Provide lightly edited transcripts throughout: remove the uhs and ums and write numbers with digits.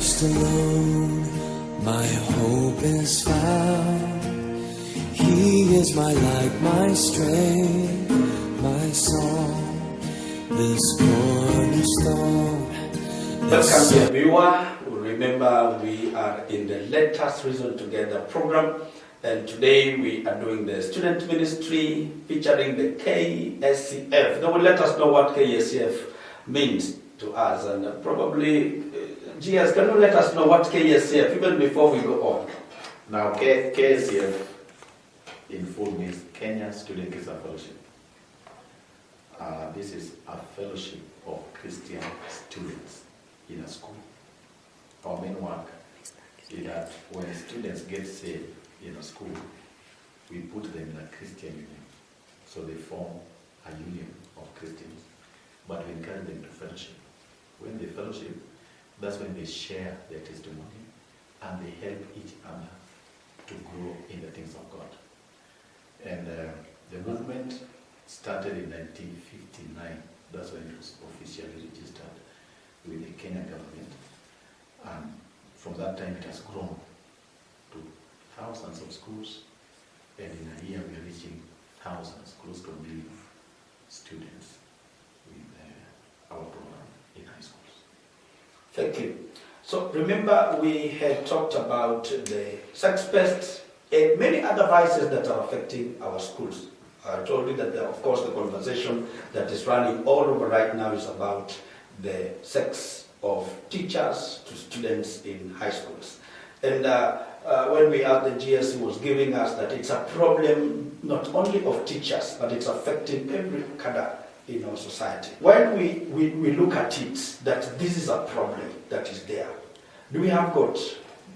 Christ alone my hope is found. He is my light, my strength, my song, this cornerstone. Welcome, dear viewer. Remember, we are in the Let Us Reason Together program, and today we are doing the student ministry featuring the KSCF. They will let us know what KSCF means to us, and probably, GS, can you let us know what KSCF, even before we go on? Now, KSCF in full means Kenya Student Visa Fellowship. This is a fellowship of Christian students in a school. Our main work is that when students get saved in a school, we put them in a Christian union. So they form a union of Christians, but we encourage them to fellowship. When they fellowship, that's when they share their testimony and they help each other to grow in the things of God. And the movement started in 1959. That's when it was officially registered with the Kenyan government. And from that time it has grown to thousands of schools, and in a year we are reaching thousands, close to 1 million students with our program in high schools. Thank you. So remember, we had talked about the sex pest and many other vices that are affecting our schools. I told you that, of course, the conversation that is running all over right now is about the sex of teachers to students in high schools. And when we asked, the GSC was giving us that it's a problem not only of teachers, but it's affecting every cadre in our society. When we look at it, that this is a problem that is there, do we have got,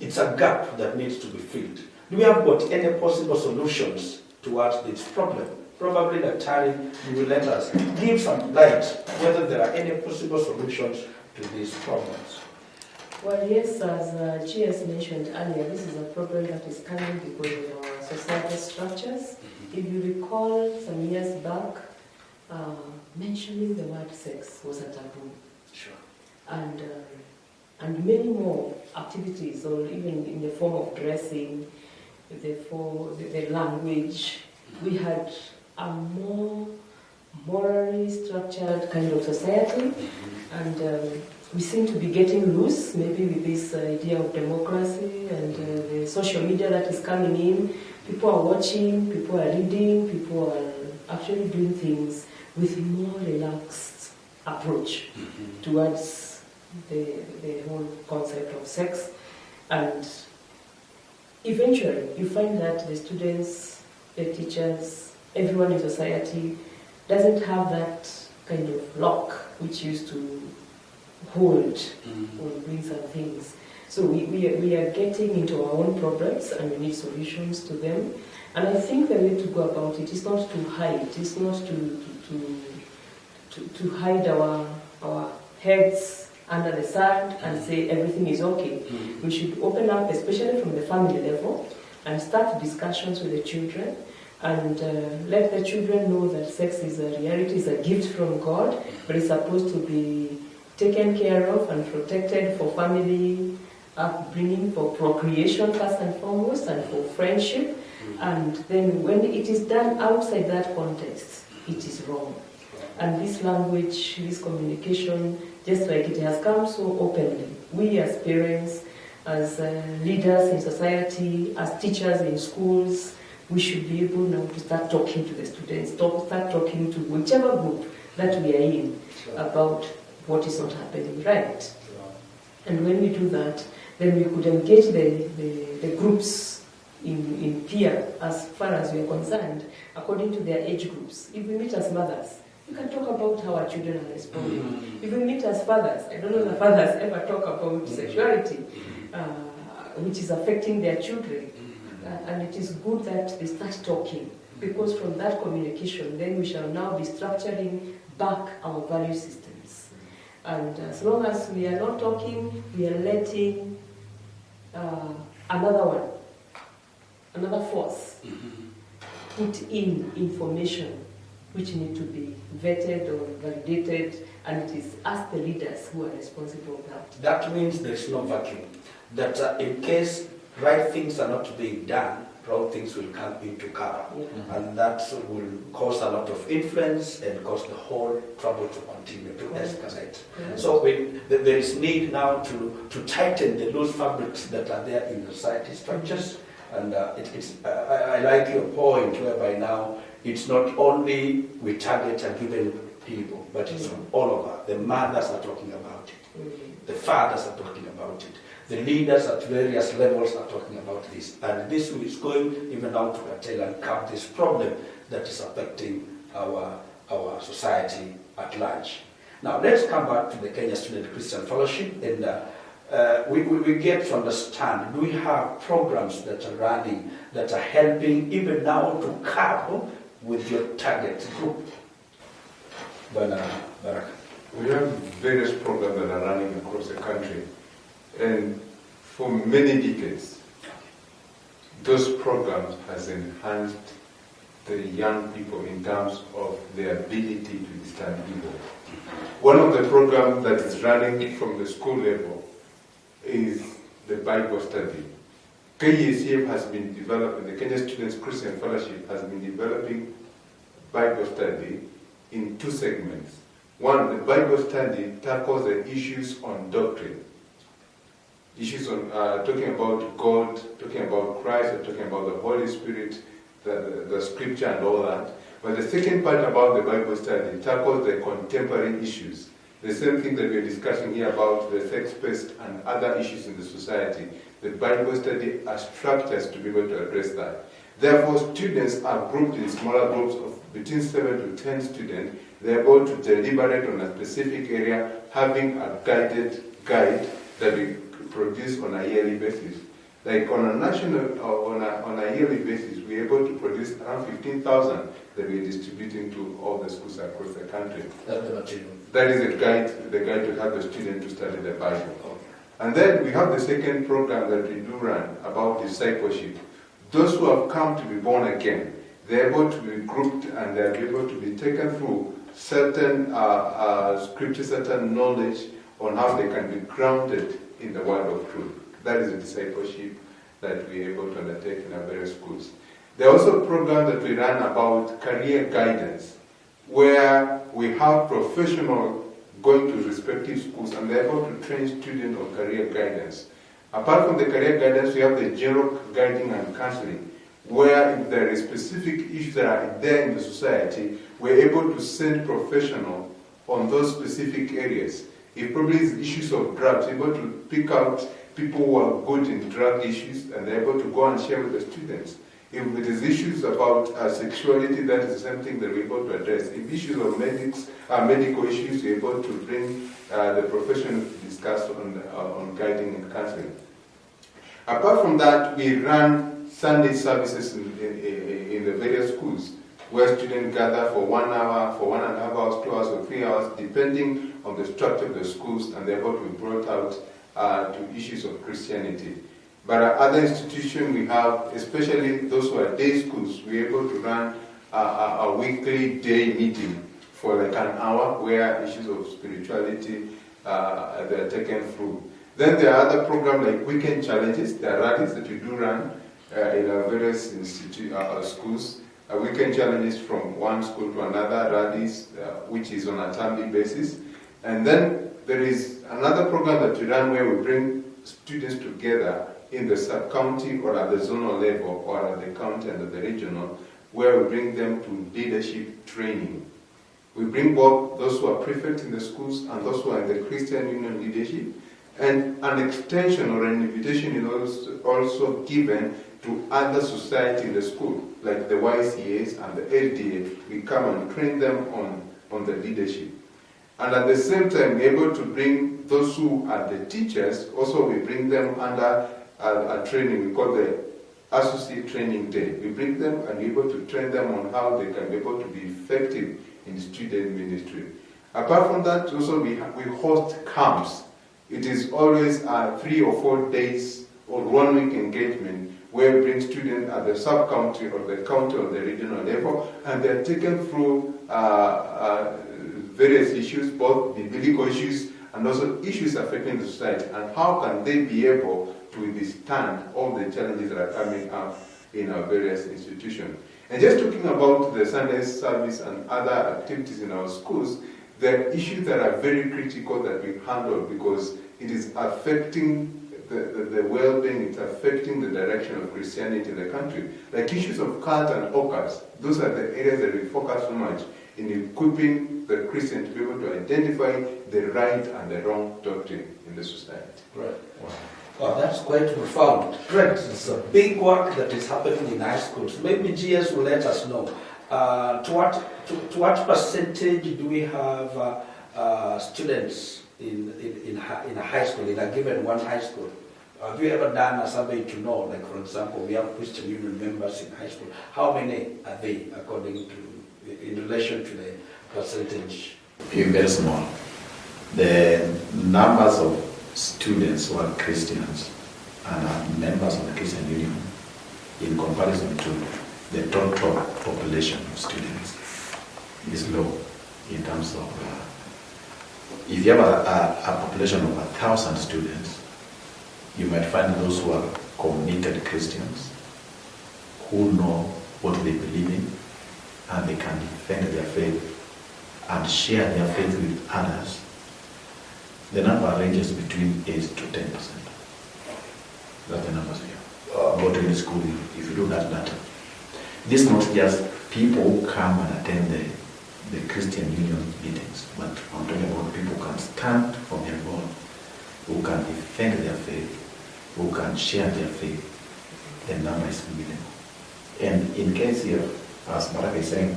it's a gap that needs to be filled. Do we have got any possible solutions towards this problem? Probably Daktari, you will let us give some light whether there are any possible solutions to these problems. Well, yes, as GS mentioned earlier, this is a problem that is coming because of our societal structures. If you recall, some years back, mentioning the word sex was a taboo. Sure. And many more activities, or even in the form of dressing, the language, we had a more morally structured kind of society, and we seem to be getting loose, maybe with this idea of democracy and the social media that is coming in. People are watching, people are reading, people are actually doing things with more relaxed approach towards the whole concept of sex. And eventually, you find that the students, the teachers, everyone in society doesn't have that kind of lock which used to hold or bring some things. So we are getting into our own problems and we need solutions to them. And I think the way to go about it is not to hide, it's not to hide our heads under the sand and say everything is okay. We should open up, especially from the family level, and start discussions with the children and let the children know that sex is a reality, is a gift from God, but it's supposed to be taken care of and protected for family upbringing, for procreation first and foremost, and for friendship. And then when it is done outside that context, it is wrong. And this language, this communication, just like it has come so openly, we as parents, as leaders in society, as teachers in schools, we should be able now to start talking to the students, start talking to whichever group that we are in about what is not happening right. And when we do that, then we could engage the groups in peer as far as we are concerned, according to their age groups. If we meet as mothers, we can talk about how our children are responding. If we meet as fathers, I don't know if fathers ever talk about sexuality, which is affecting their children. And it is good that they start talking, because from that communication, then we shall now be structuring back our value systems. And as long as we are not talking, we are letting another force put in information which need to be vetted or validated, and it is us, the leaders, who are responsible for that. That means there is no vacuum. That in case right things are not being done, wrong things will come into cover. Yeah. And that will cause a lot of influence and cause the whole trouble to continue to escalate. Yeah. So there is need now to tighten the loose fabrics that are there in the society structures. And I like your point whereby now it's not only we target a given people, but it's all over. The mothers are talking about it. The fathers are talking about it. The leaders at various levels are talking about this. And this is going even now to curtail and curb this problem that is affecting our society at large. Now let's come back to the Kenya Student Christian Fellowship, and we get to understand, do we have programs that are running that are helping even now to curb with your target group? Baraka. We have various programs that are running across the country, and for many decades, those programs has enhanced the young people in terms of their ability to discern evil. One of the programs that is running from the school level is the Bible study. KECF has been developing, the Kenya Students Christian Fellowship has been developing Bible study in two segments. One, the Bible study tackles the issues on doctrine. Issues on talking about God, talking about Christ, or talking about the Holy Spirit, the scripture and all that. But the second part about the Bible study tackles the contemporary issues. The same thing that we're discussing here about the sex-based and other issues in the society. The Bible study has structures to be able to address that. Therefore, students are grouped in smaller groups of between 7 to 10 students. They're able to deliberate on a specific area, having a guide that we produce on a yearly basis. Like on a national, or on a yearly basis, we're able to produce around 15,000 that we're distributing to all the schools across the country. That's the material. That is the guide to help the student to study the Bible. And then we have the second program that we do run about discipleship. Those who have come to be born again, they're able to be grouped and they're able to be taken through certain scripture, certain knowledge on how they can be grounded in the word of truth. That is the discipleship that we're able to undertake in our various schools. There are also programs that we run about career guidance, where we have professionals going to respective schools and they're able to train students on career guidance. Apart from the career guidance, we have the general guiding and counseling, where if there are specific issues that are there in the society, we're able to send professionals on those specific areas. If probably it's issues of drugs, we're able to pick out people who are good in drug issues and they're able to go and share with the students. If it is issues about sexuality, that is the same thing that we're able to address. If issues of medical issues, we're able to bring the professionals to discuss on guiding and counseling. Apart from that, we run Sunday services in the various schools, where students gather for 1 hour, for 1.5 hours, 2 hours, or 3 hours, depending on the structure of the schools, and they're able to be brought out to issues of Christianity. But at other institutions we have, especially those who are day schools, we're able to run a weekly day meeting for like an hour where issues of spirituality they're taken through. Then there are other programs like weekend challenges. There are rallies that we do run in our various schools. Weekend challenges from one school to another, rallies which is on a timely basis. And then there is another program that we run where we bring students together in the sub-county or at the zonal level or at the county and at the regional, where we bring them to leadership training. We bring both those who are prefects in the schools and those who are in the Christian Union leadership, and an extension or an invitation is also given to other society in the school, like the YCAs and the LDA. We come and train them on the leadership. And at the same time, we're able to bring those who are the teachers, also we bring them under a training we call the Associate Training Day. We bring them and we're able to train them on how they can be able to be effective in student ministry. Apart from that, also we host camps. It is always 3 or 4 days or 1 week engagement where we bring students at the sub-county or the county or the regional level, and they're taken through various issues, both biblical issues and also issues affecting the society, and how can they be able to withstand all the challenges that are coming up in our various institutions. And just talking about the Sunday service and other activities in our schools, there are issues that are very critical that we handle because it is affecting the well-being, it's affecting the direction of Christianity in the country. Like issues of cult and occult, those are the areas that we focus so much in equipping the Christian to be able to identify the right and the wrong doctrine in the society. Right. Wow, that's quite profound. Correct. It's a big work that is happening in high schools. Maybe GS will let us know. To what percentage do we have students in a high school, in a given one high school? Have you ever done a survey to know, like for example, we have Christian Union members in high school. How many are they according to, in relation to the percentage? Very small. The numbers of students who are Christians and are members of the Christian Union in comparison to the total population of students is low in terms of, if you have a population of 1,000 students, you might find those who are committed Christians, who know what they believe in, and they can defend their faith and share their faith with others. The number ranges between 8 to 10%. That's the numbers we have. Go to the school if you do that data. This is not just people who come and attend the Christian Union meetings, but I'm talking about people who can stand for their God, who can defend their faith, who can share their faith. The number is minimal. And in case here, as Baraka is saying,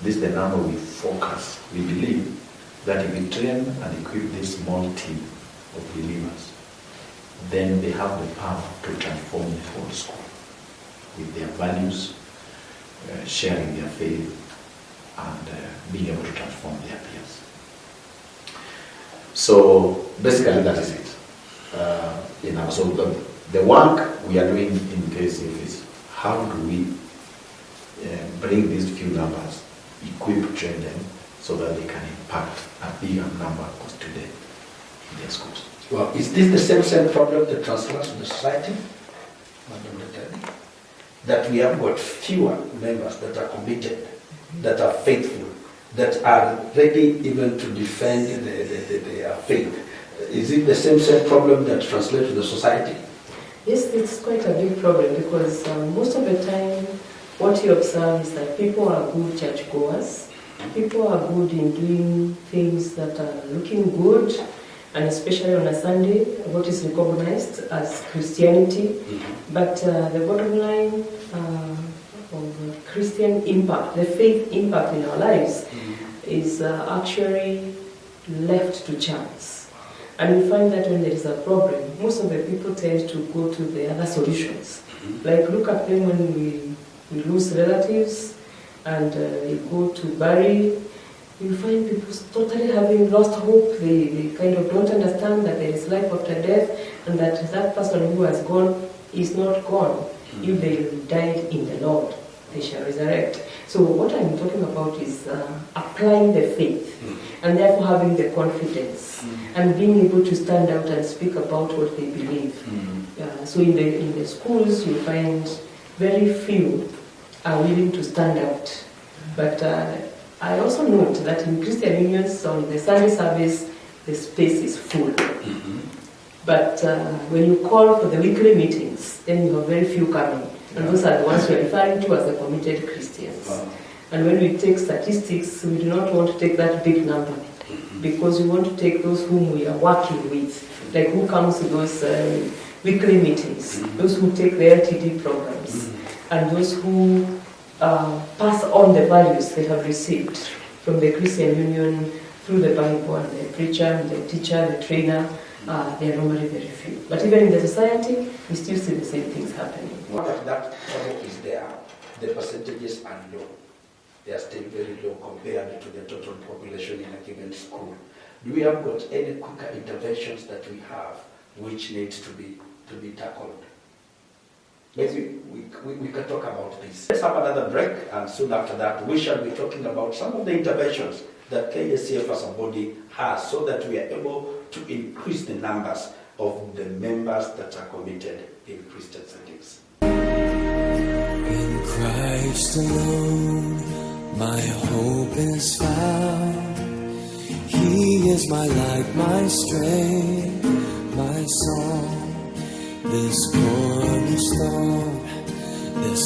this is the number we focus. We believe that if we train and equip this small team of believers, then they have the power to transform the whole school with their values, sharing their faith, and being able to transform their peers. So basically that is it. So the work we are doing in KCF is how do we bring these few numbers, equip, train them, so that they can impact a bigger number of today in their schools. Well, is this the same problem that transfers to the society? That we have got fewer members that are committed, that are faithful, that are ready even to defend their faith. Is it the same problem that translates to the society? Yes, it's quite a big problem because most of the time what you observe is that people are good churchgoers, people are good in doing things that are looking good, and especially on a Sunday, what is recognized as Christianity. Mm-hmm. But the bottom line of Christian impact, the faith impact in our lives, is actually left to chance. And we find that when there is a problem, most of the people tend to go to the other solutions. Mm-hmm. Like look at them when we lose relatives and you go to bury, you find people totally having lost hope. They kind of don't understand that there is life after death and that that person who has gone is not gone. Mm-hmm. If they died in the Lord, they shall resurrect. So what I'm talking about is applying the faith, mm-hmm. and therefore having the confidence, mm-hmm. and being able to stand out and speak about what they believe. Mm-hmm. So in the schools you find very few are willing to stand out. But I also note that in Christian unions on the Sunday service, the space is full. Mm-hmm. But when you call for the weekly meetings, then you have very few coming. And those are the ones we are referring to as the committed Christians. Wow. And when we take statistics, we do not want to take that big number, mm-hmm. because we want to take those whom we are working with, like who comes to those weekly meetings, mm-hmm. those who take the LTD programs, mm-hmm. and those who pass on the values they have received from the Christian Union through the Bible and the preacher, and the teacher, the trainer. They are normally very few. But even in the society, we still see the same things happening. What if that trouble is there, the percentages are low. They are still very low compared to the total population in a given school. Do we have got any quicker interventions that we have which needs to be tackled? maybe we can talk about this. Let's have another break, and soon after that, we shall be talking about some of the interventions that KSCF as a body has so that we are able to increase the numbers of the members that are committed in Christian settings. In Christ alone, my hope is found. He is my light, my strength, my song. This cornerstone, this